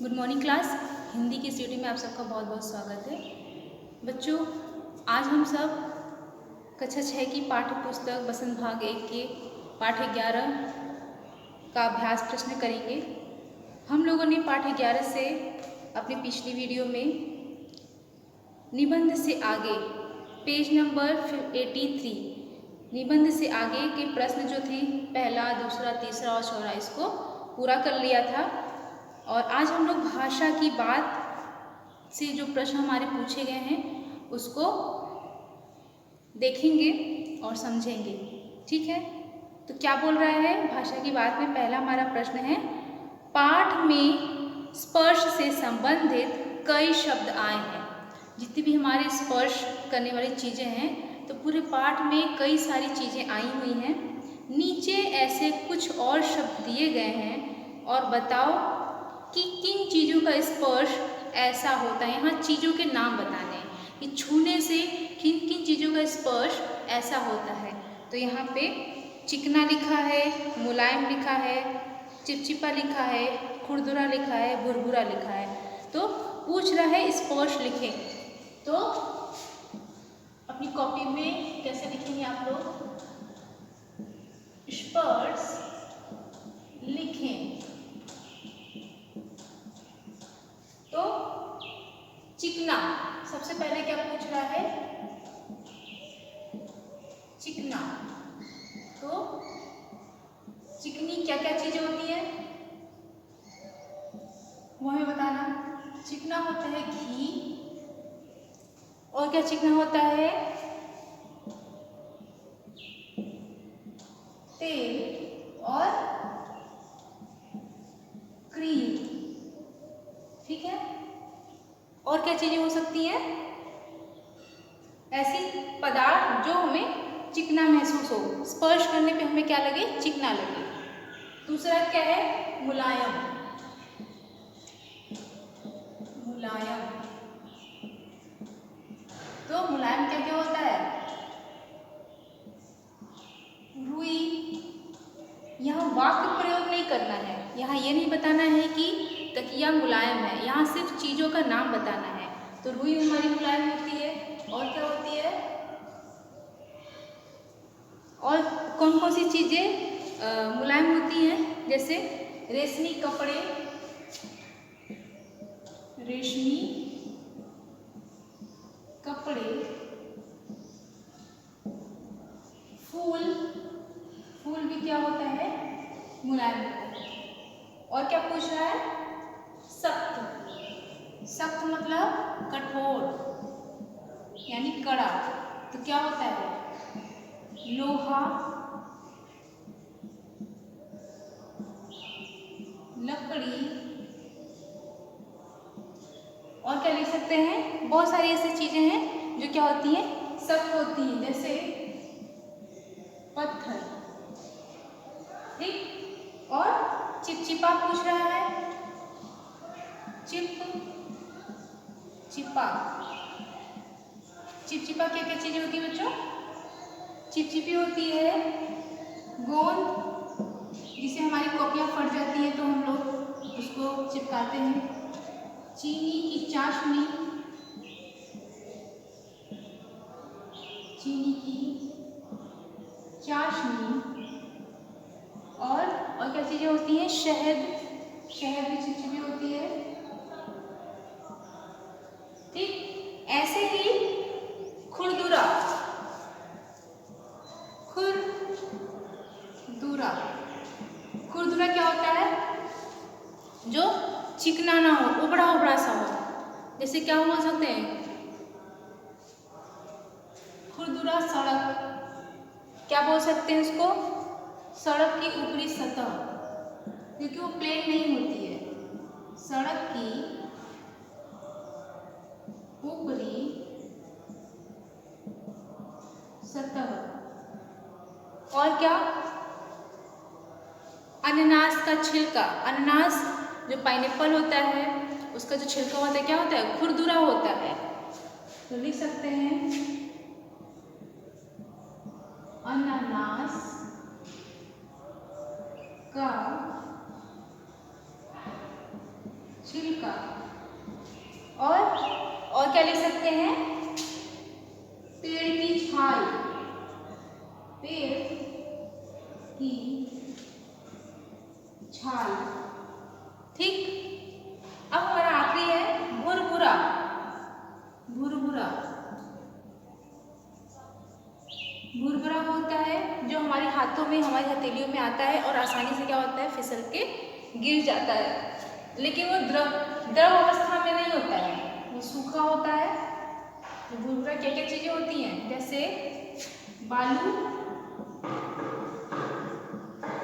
Good morning class. Hindi की study में आप सबका बहुत बहुत स्वागत है। बच्चों, आज हम सब कक्षा 6 की पाठ्य पुस्तक बसंत भाग 1 के पाठ 11 का अभ्यास प्रश्न करेंगे। हम लोगों ने पाठ 11 से अपनी पिछली वीडियो में निबंध से आगे पेज नंबर 83 निबंध से आगे के प्रश्न जो थे पहला, दूसरा, तीसरा और चौथा, इसको पूरा कर लिया था। और आज हम लोग भाषा की बात से जो प्रश्न हमारे पूछे गए हैं उसको देखेंगे और समझेंगे। ठीक है, तो क्या बोल रहा है भाषा की बात में? पहला हमारा प्रश्न है, पाठ में स्पर्श से संबंधित कई शब्द आए हैं। जितनी भी हमारे स्पर्श करने वाली चीज़ें हैं तो पूरे पाठ में कई सारी चीज़ें आई हुई हैं। नीचे ऐसे कुछ और शब्द दिए गए हैं और बताओ कि किन चीज़ों का स्पर्श ऐसा होता है। यहाँ चीज़ों के नाम बताने हैं कि छूने से किन किन चीज़ों का स्पर्श ऐसा होता है। तो यहाँ पे चिकना लिखा है, मुलायम लिखा है, चिपचिपा लिखा है, खुरदुरा लिखा है, भुरभुरा लिखा है। तो पूछ रहा है स्पर्श लिखें। तो अपनी कॉपी में कैसे लिखेंगे आप लोग? स्पर्श लिखें। तो चिकना, सबसे पहले क्या पूछ रहा है? चिकना। तो चिकनी क्या क्या चीजें होती है वो हमें बताना। चिकना होता है घी, और क्या चिकना होता है? तेल और क्रीम। ठीक है, और क्या चीजें हो सकती हैं ऐसी पदार्थ जो हमें चिकना महसूस हो, स्पर्श करने पे हमें क्या लगे? चिकना लगे। दूसरा क्या है? मुलायम। मुलायम, तो मुलायम क्या क्या होता है? रुई। यहाँ वाक्य प्रयोग नहीं करना है, यहाँ ये नहीं बताना है कि तकिया मुलायम है, यहाँ सिर्फ चीजों का नाम बताना है। तो रुई हमारी मुलायम होती है। और क्या होती है? और कौन कौन सी चीजें मुलायम होती हैं? जैसे रेशमी कपड़े, रेशमी कपड़े, फूल, फूल भी क्या होता है? मुलायम होता है। और क्या पूछ रहा है? सख्त। सख्त मतलब कठोर यानी कड़ा। तो क्या होता है? लोहा, लकड़ी। और क्या लिख सकते हैं? बहुत सारी ऐसी चीजें हैं जो क्या होती हैं? सख्त होती हैं, जैसे पत्थर। ठीक, और चिपचिपा पूछ रहा है। चिपचिपा, चिपचिपा क्या क्या चीजें होती है बच्चों? चिपचिपी होती है गोंद, जिसे हमारी कॉपियाँ फट जाती है तो हम लोग उसको चिपकाते हैं। चीनी की चाशनी, चीनी की चाशनी। और क्या चीजें होती हैं? शहद, शहद भी चिपचिपी होती है। ठीक, ऐसे ही खुरदुरा, खुरदुरा, खुरदुरा क्या होता है? जो चिकना ना हो, उबड़ा उबड़ा सा हो। जैसे क्या बोल सकते हैं? खुरदुरा सड़क, क्या बोल सकते हैं उसको? सड़क की ऊपरी सतह, क्योंकि वो प्लेन नहीं होती है। सड़क की ऊपरी सतह। और क्या? अनानास का छिलका, अनानास जो पाइनएप्पल होता है उसका जो छिलका होता है क्या होता है? खुरदुरा होता है। तो लिख सकते हैं अनानास का छिलका। और क्या लिख सकते हैं? पेड़ की छाल, पेड़ की छाल। ठीक। अब हमारा आखिरी है भुरभुरा। भुरभुरा, भुरभुरा होता है जो हमारे हाथों में, हमारी हथेलियों में आता है और आसानी से क्या होता है, फिसल के गिर जाता है। लेकिन वो द्रव अवस्था में नहीं होता है, वो सूखा होता है। तो भुरभुरा क्या क्या चीजें होती हैं, जैसे बालू,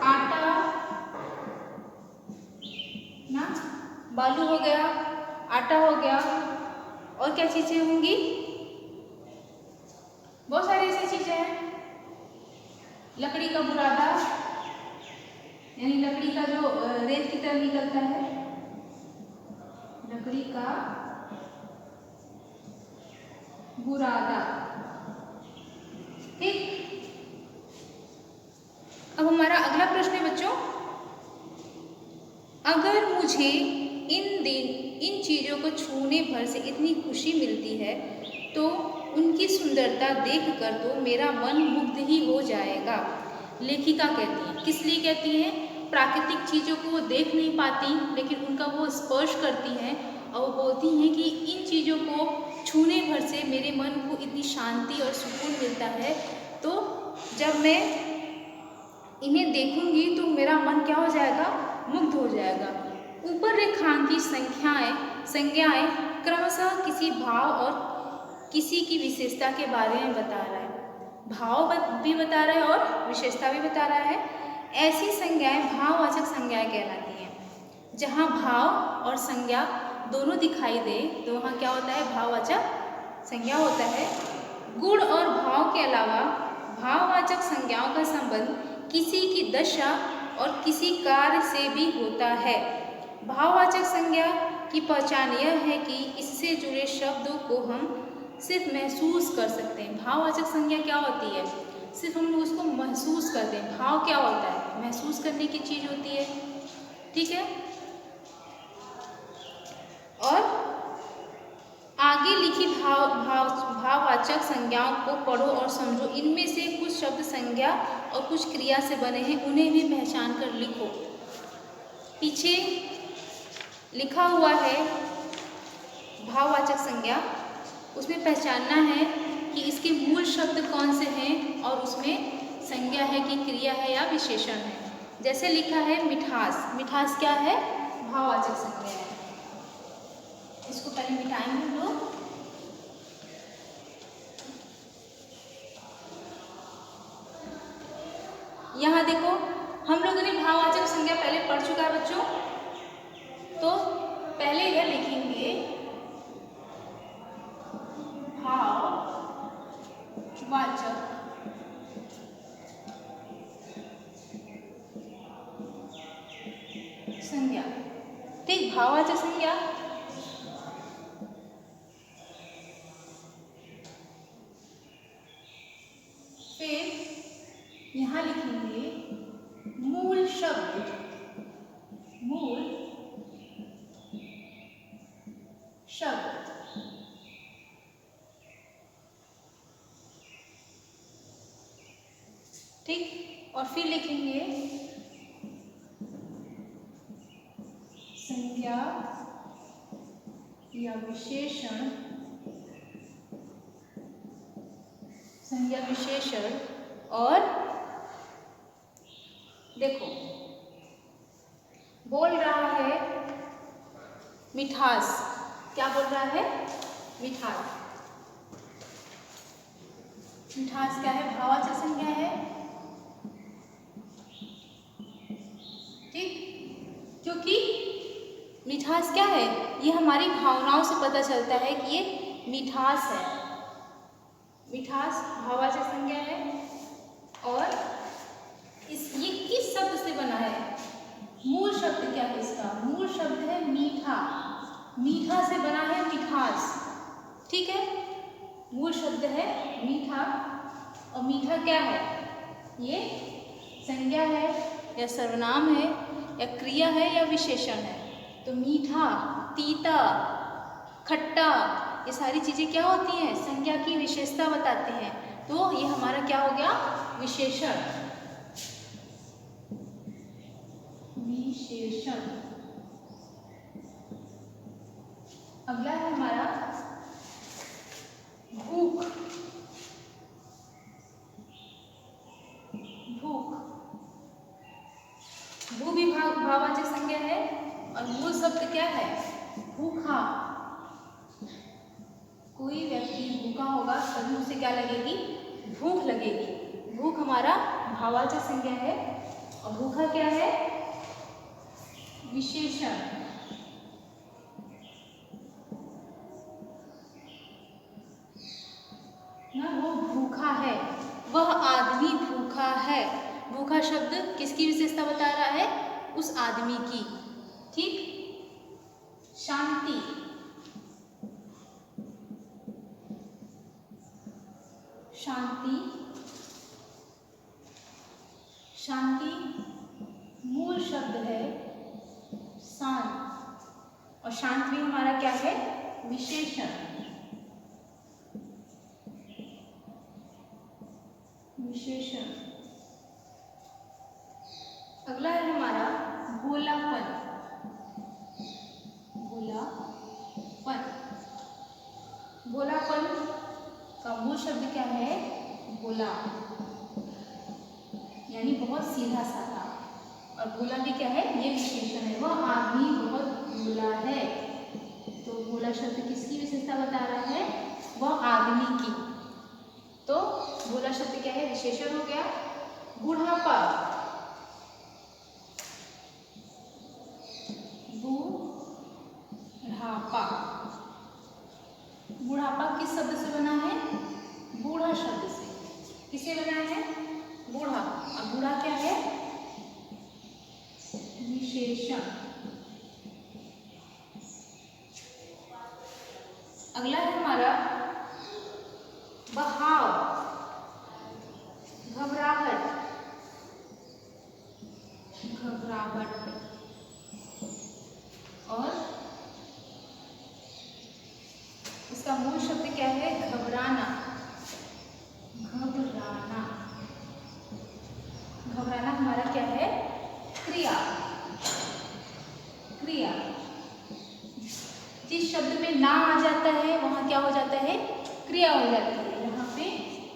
आटा ना, बालू हो गया, आटा हो गया, और क्या चीजें होंगी, बहुत सारी ऐसी चीजें हैं। लकड़ी का बुरादा, यानी लकड़ी का जो रेत की तरह निकलता है, लकड़ी का बुरादा। ठीक। अब हमारा अगला प्रश्न है बच्चों, अगर मुझे इन चीजों को छूने भर से इतनी खुशी मिलती है तो उनकी सुंदरता देखकर तो मेरा मन मुग्ध ही हो जाएगा। लेखिका कहती हैं, किस लिए कहती हैं? प्राकृतिक चीजों को वो देख नहीं पाती, लेकिन उनका वो स्पर्श करती हैं और वो बोलती हैं कि इन चीजों को छूने भर से मेरे मन को इतनी शांति और सुकून मिलता है, तो जब मैं इन्हें देखूंगी तो मेरा मन क्या हो जाएगा, मुग्ध हो जाएगा। ऊपर रेखांकित संज्ञाएं क्रमशः किसी भाव और किसी की विशेषता के बारे में बता रहा है। भाव भी बता रहा है और विशेषता भी बता रहा है। ऐसी संज्ञाएं भाववाचक संज्ञाएं कहलाती हैं। जहाँ भाव और संज्ञा दोनों दिखाई दे तो वहाँ क्या होता है, भाववाचक संज्ञा होता है। गुण और भाव के अलावा भाववाचक संज्ञाओं का संबंध किसी की दशा और किसी कार्य से भी होता है। भाववाचक संज्ञा की पहचान यह है कि इससे जुड़े शब्दों को हम सिर्फ महसूस कर सकते हैं। भाववाचक संज्ञा क्या होती है, सिर्फ हम उसको महसूस करते हैं। भाव क्या होता है, महसूस करने की चीज होती है। ठीक है। और आगे लिखी भाववाचक संज्ञाओं को पढ़ो और समझो। इनमें से कुछ शब्द संज्ञा और कुछ क्रिया से बने हैं, उन्हें भी पहचान कर लिखो। पीछे लिखा हुआ है भाववाचक संज्ञा, उसमें पहचानना है कि इसके मूल शब्द कौन से हैं और उसमें संज्ञा है कि क्रिया है या विशेषण है। जैसे लिखा है मिठास, मिठास क्या है, भाववाचक संज्ञा है। इसको पहले मिटाएंगे हम लोग। यहाँ देखो, हम लोगों ने भाववाचक संज्ञा पहले पढ़ चुका है बच्चों, तो पहले यह लिखेंगे भाववाचक संज्ञा। ठीक, भाववाचक संज्ञा। फिर यहाँ लिखेंगे मूल शब्द, मूल शब्द। ठीक, और फिर लिखेंगे संज्ञा या विशेषण, संज्ञा विशेषण। और देखो बोल रहा है मिठास, क्या बोल रहा है, मिठास। मिठास क्या है, भाववाचक संज्ञा है। ठीक, क्योंकि मिठास क्या है, ये हमारी भावनाओं से पता चलता है कि ये मिठास है। मिठास भाववाचक संज्ञा है। और ये किस शब्द से बना है, मूल शब्द क्या है इसका, मूल शब्द है मीठा, मीठा से बना है मिठास। ठीक है, मूल शब्द है मीठा। और मीठा क्या है, ये संज्ञा है या सर्वनाम है या क्रिया है या विशेषण है। तो मीठा, तीता, खट्टा, ये सारी चीज़ें क्या होती हैं? संज्ञा की विशेषता बताते हैं। तो ये हमारा क्या हो गया? विशेषण। विशेषण। अगला है हमारा भूख। भूख, भू भी भाववाचक संज्ञा है और मूल शब्द क्या है? भूखा। कोई व्यक्ति भूखा होगा तभी उसे क्या लगेगी? भूख लगेगी। भूख हमारा भाववाचक संज्ञा है और भूखा क्या है? विशेषण। ना, वो भूखा है, वह आदमी भूखा है। भूखा शब्द किसकी विशेषता बता रहा है? उस आदमी की। ठीक। शांति। शांति, शांति मूल शब्द है शांत और शांत भी हमारा क्या है? विशेषण। विशेषण। अगला है हमारा भोलापन। भोलापन, भोलापन का मूल शब्द क्या है? भोला, यानी बहुत सीधा साधा। और भोला भी क्या है? ये विशेषण है, वह आदमी बहुत भोला है। तो भोला शब्द किसकी विशेषता बता रहा है? वह आदमी की। तो भोला शब्द क्या है? विशेषण हो गया। बुढ़ापा। बुढ़ापा, बुढ़ापा किस शब्द से बना है? बूढ़ा शब्द से। किसे बना है? बूढ़ा। और बूढ़ा क्या है? विशेषण। अगला है हमारा बहाव। घबराहट। घबराहट। और इसका मूल शब्द क्या है? घबराना। घबराना। घबराना हमारा क्या है? क्रिया। क्रिया। जिस शब्द में ना आ जाता है वहां क्या हो जाता है? क्रिया हो जाती है। यहाँ पे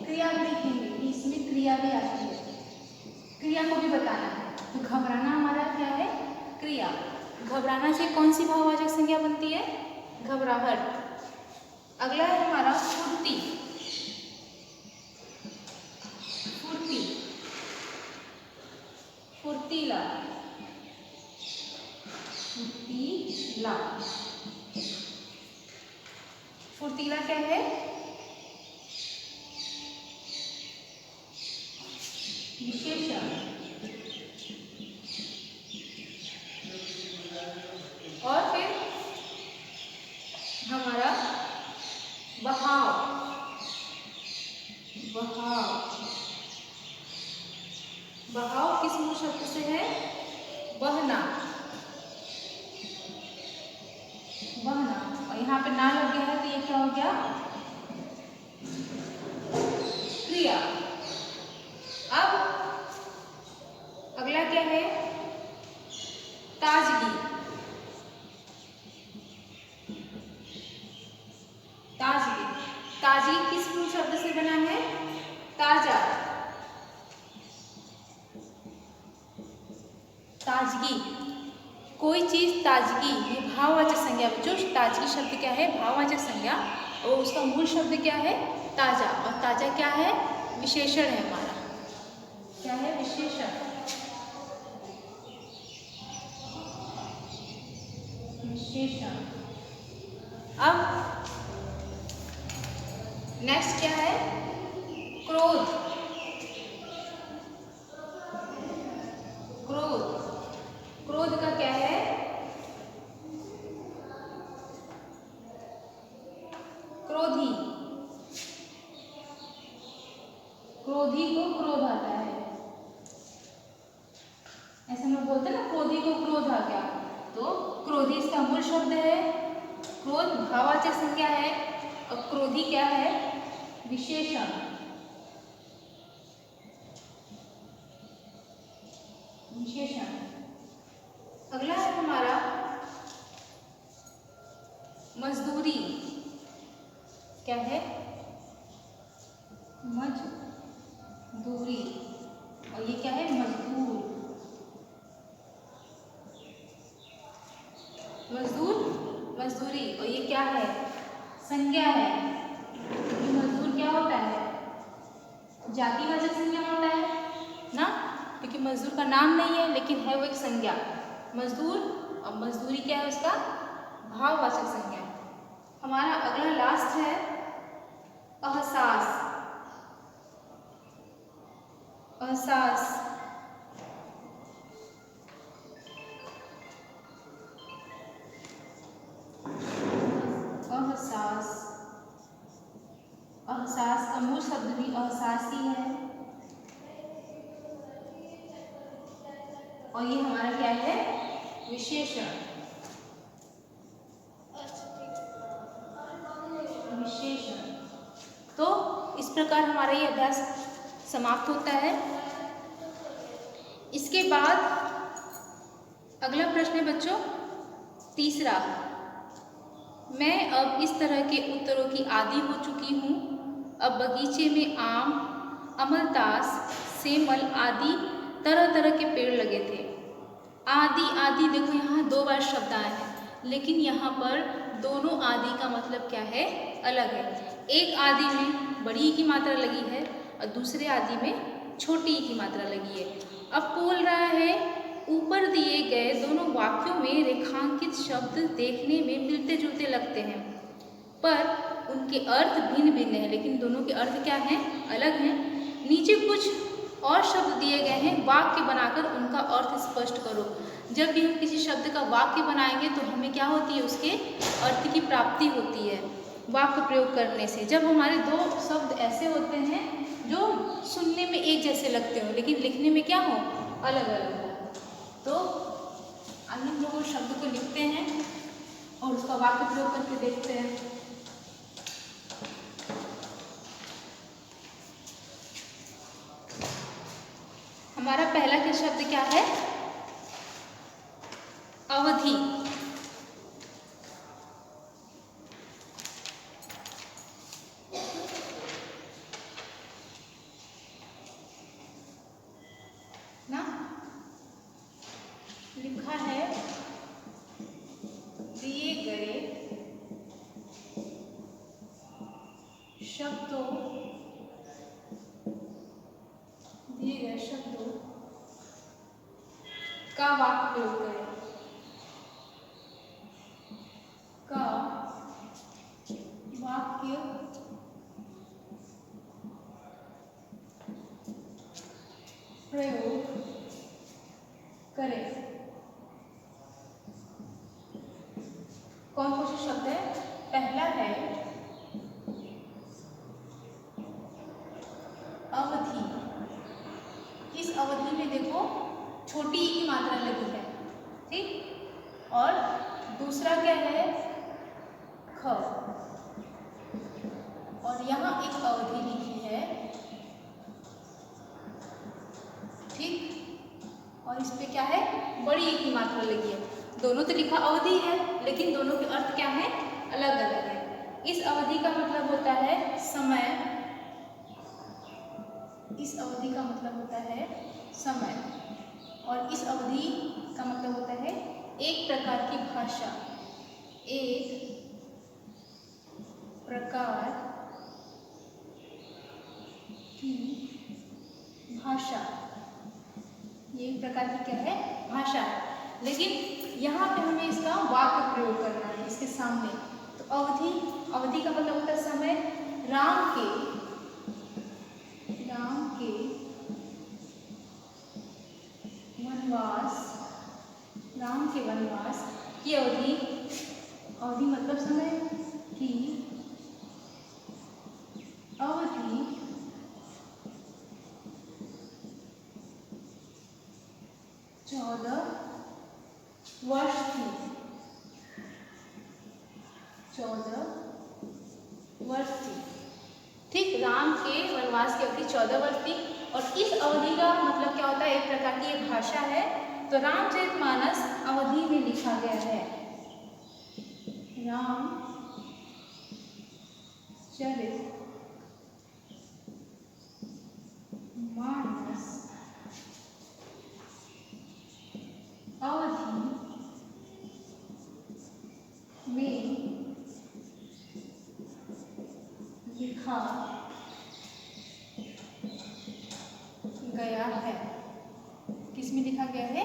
क्रिया भी लिखेंगे कि इसमें क्रिया भी आती है, क्रिया को भी बताना है। तो घबराना हमारा क्या है? क्रिया। घबराना से कौन सी भाववाचक संज्ञा बनती है? घबराहट। अगला है हमारा फुर्ती। फुर्ती, फुर्तीला। फुर्तीला। फुर्तीला क्या है? विशेषण। और फिर हमारा बहाव। बहाव, बहाव किस मूल शब्द से है? बहना। बहना। और यहाँ पे ना लग गया है तो ये क्या हो गया? क्रिया। अब अगला क्या है? ताजगी। ताजगी, ताजगी किस मूल शब्द से बना है? ताजा। ताजगी, कोई चीज ताजगी, ये भाववाचक संज्ञा। जो ताजगी शब्द क्या है? भाववाचक संज्ञा। और उसका मूल शब्द क्या है? ताजा। और ताजा क्या है? विशेषण है हमारा। क्या है? विशेषण। विशेषण। अब नेक्स्ट क्या है? क्रोध। क्रोध, क्रोध का क्या है? क्रोधी। क्रोधी को क्रोध आता है, ऐसे हम लोग बोलते हैं ना, क्रोधी को क्रोध आ गया। तो क्रोधी क्रोध भाववाचक संज्ञा है और क्रोधी क्या है? विशेषण। विशेषण। अगला है हमारा मजदूरी। क्या है? मजदूरी। और ये क्या है? मजदूर। मजदूर, मजदूरी। और ये क्या है? संज्ञा है। मजदूर क्या होता है? जातिवाचक संज्ञा होता है ना, क्योंकि मजदूर का नाम नहीं है लेकिन है वो एक संज्ञा मजदूर। और मजदूरी क्या है? उसका भाववाचक संज्ञा। हमारा अगला लास्ट है अहसास। अहसास। अहसास। अहसास का मूल शब्द भी अहसास ही है और ये हमारा क्या है? विशेषण। विशेषण। तो इस प्रकार हमारा ये अभ्यास समाप्त होता है। इसके बाद अगला प्रश्न है बच्चों तीसरा। मैं अब इस तरह के उत्तरों की आदी हो चुकी हूँ। अब बगीचे में आम, अमलतास, सेमल आदि तरह तरह के पेड़ लगे थे। आदि, आदि देखो यहाँ 2 बार शब्द आए हैं, लेकिन यहाँ पर दोनों आदि का मतलब क्या है? अलग है। एक आदि में बड़ी की मात्रा लगी है और दूसरे आदि में छोटी की मात्रा लगी है। अब बोल रहा है ऊपर दिए गए दोनों वाक्यों में रेखांकित शब्द देखने में मिलते जुलते लगते हैं, पर उनके अर्थ भिन्न भिन्न हैं, लेकिन दोनों के अर्थ क्या हैं? अलग हैं। नीचे कुछ और शब्द दिए गए हैं, वाक्य बनाकर उनका अर्थ स्पष्ट करो। जब भी हम किसी शब्द का वाक्य बनाएंगे तो हमें क्या होती है? उसके अर्थ की प्राप्ति होती है वाक्य प्रयोग करने से। जब हमारे 2 शब्द ऐसे होते हैं जो सुनने में एक जैसे लगते हो लेकिन लिखने में क्या हो? अलग अलग हो। तो आइए हम लोग उस शब्द को लिखते हैं और उसका वाक्य प्रयोग करके देखते हैं। हमारा पहला के शब्द क्या है? अवधि। ना लिखा है दिए गए शब्दों का वाक्य प्रयोग करें। का वाक्य प्रयोग करें। कौन कौन से शब्द है? पहला है अवधि। इस अवधि में देखो छोटी ई की मात्रा लगी है, ठीक। और दूसरा क्या है? ख। और यहाँ एक अवधि लिखी है, ठीक। और इस पे क्या है? बड़ी ई की मात्रा लगी है। दोनों तो लिखा अवधि है लेकिन दोनों के अर्थ क्या है? अलग अलग है। इस अवधि का मतलब होता है समय। इस अवधि का मतलब होता है समय। और इस अवधि का मतलब होता है एक प्रकार की भाषा। एक प्रकार की भाषा। ये एक प्रकार की क्या है? भाषा है। लेकिन यहाँ पे हमें इसका वाक्य प्रयोग करना है इसके सामने। तो अवधि, अवधि का मतलब होता है समय। राम के वनवास, राम के वनवास की अवधि। अवधि मतलब समय की अवधि 14 वर्ष थी। 14 वर्ष थी। ठीक, राम के वनवास की अवधि 14 वर्ष थी और इस अवधि का मतलब क्या होता है, एक प्रकार की एक भाषा है। तो रामचरितमानस अवधि में लिखा गया है। रामचरित मानस अवधि में लिखा गया है। किस में लिखा गया है?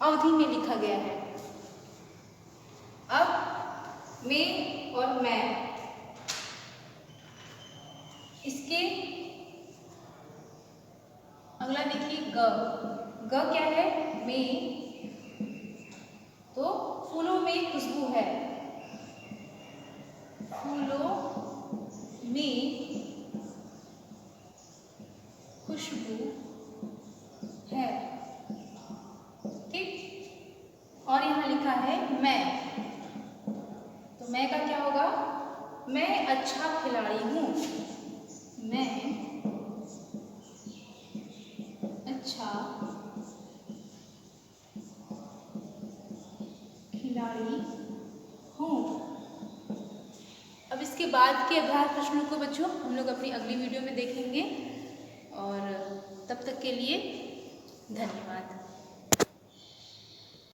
अवधि में लिखा गया है। अब मैं और मैं, इसके अगला देखिए ग। ग क्या है? में। तो फूलों में खुशबू है, फूलों में खुशबू है। ठीक, और यहाँ लिखा है मैं। तो मैं का क्या होगा? मैं अच्छा खिलाड़ी हूँ। मैं अच्छा खिलाड़ी हूँ। अब इसके बाद के अभ्यास प्रश्नों को बच्चों हम लोग अपनी अगली वीडियो में देखेंगे और तब तक के लिए धन्यवाद।